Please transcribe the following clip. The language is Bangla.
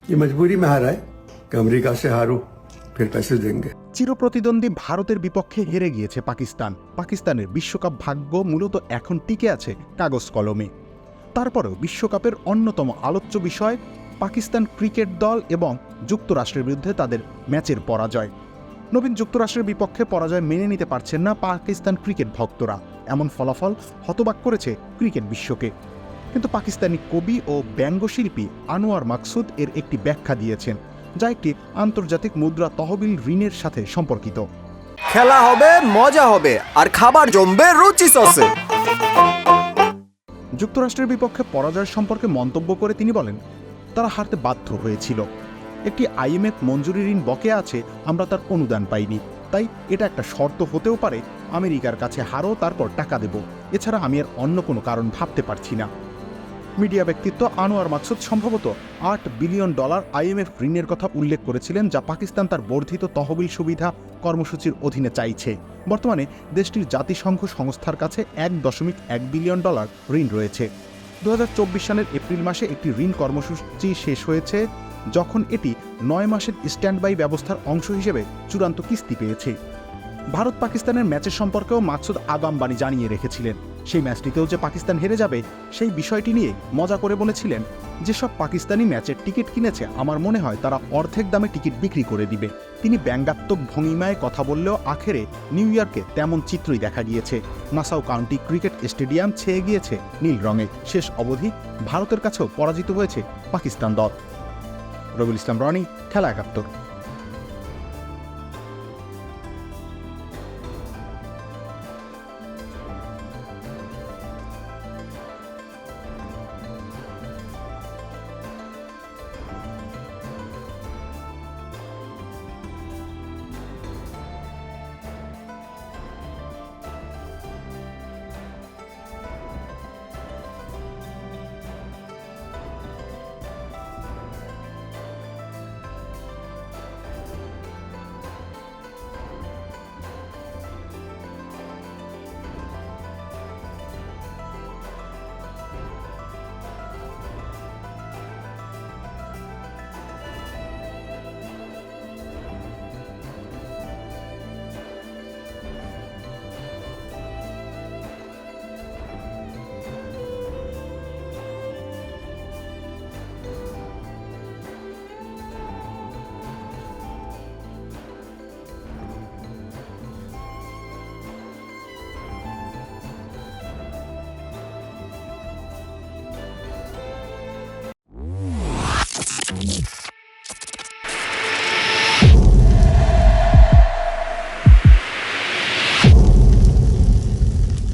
ये मजबूरी में हारा है कि अमेरिका से हारो फिर पैसे देंगे। চিরপ্রতিদ্বন্দ্বী ভারতের বিপক্ষে হেরে গিয়েছে পাকিস্তানের বিশ্বকাপ ভাগ্য মূলত এখন টিকে আছে কাগজ কলমে। তারপরেও বিশ্বকাপের অন্যতম আলোচ্য বিষয় পাকিস্তান ক্রিকেট দল এবং যুক্তরাষ্ট্রের বিরুদ্ধে তাদের ম্যাচের পরাজয়। নবীন যুক্তরাষ্ট্রের বিপক্ষে পরাজয় মেনে নিতে পারছেন না পাকিস্তান ক্রিকেট ভক্তরা। এমন ফলাফল হতবাক করেছে ক্রিকেট বিশ্বকে। কিন্তু পাকিস্তানি কবি ও ব্যঙ্গশিল্পী আনোয়ার মাকসুদ এর একটি ব্যাখ্যা দিয়েছেন, যা একটি আন্তর্জাতিক মুদ্রা তহবিল ঋণের সাথে সম্পর্কিত। খেলা হবে, মজা হবে, আর খাবার জমবে রুচি সসে। যুক্তরাষ্ট্রের বিপক্ষে পরাজয় সম্পর্কে মন্তব্য করে তিনি বলেন, তারা হারতে বাধ্য হয়েছিল। একটি IMF মঞ্জুরি ঋণ বকেয়া আছে, আমরা তার অনুদান পাইনি, তাই এটা একটা শর্ত হতেও পারে আমেরিকার কাছে হারো তারপর টাকা দেব। এছাড়া আমি আর অন্য কোনো কারণ ভাবতে পারছি না। মিডিয়া ব্যক্তিত্ব আনোয়ার মাকসুদ সম্ভবত $8 বিলিয়ন IMF ঋণের কথা উল্লেখ করেছিলেন, যা পাকিস্তান তার বর্ধিত তহবিল সুবিধা কর্মসূচির অধীনে চাইছে। বর্তমানে দেশটির জাতিসংঘ সংস্থার কাছে $1.1 বিলিয়ন ঋণ রয়েছে। 2024 সালের এপ্রিল মাসে একটি ঋণ কর্মসূচি শেষ হয়েছে, যখন এটি 9 মাসের স্ট্যান্ড বাই ব্যবস্থার অংশ হিসেবে চূড়ান্ত কিস্তি পেয়েছে। ভারত পাকিস্তানের ম্যাচের সম্পর্কেও মাকসুদ আগামবাণী জানিয়ে রেখেছিলেন। সেই ম্যাচটিতেও যে পাকিস্তান হেরে যাবে সেই বিষয়টি নিয়ে মজা করে বলেছিলেন, যেসব পাকিস্তানি ম্যাচের টিকিট কিনেছে আমার মনে হয় তারা অর্ধেক দামে টিকিট বিক্রি করে দিবে। তিনি ব্যঙ্গাত্মক ভঙ্গিমায় কথা বললেও আখেরে নিউ ইয়র্কে তেমন চিত্রই দেখা গিয়েছে। নাসাউ কাউন্টি ক্রিকেট স্টেডিয়াম ছেয়ে গিয়েছে নীল রঙে। শেষ অবধি ভারতের কাছেও পরাজিত হয়েছে পাকিস্তান দল। রবিউল ইসলাম রনি, খেলা ৭১।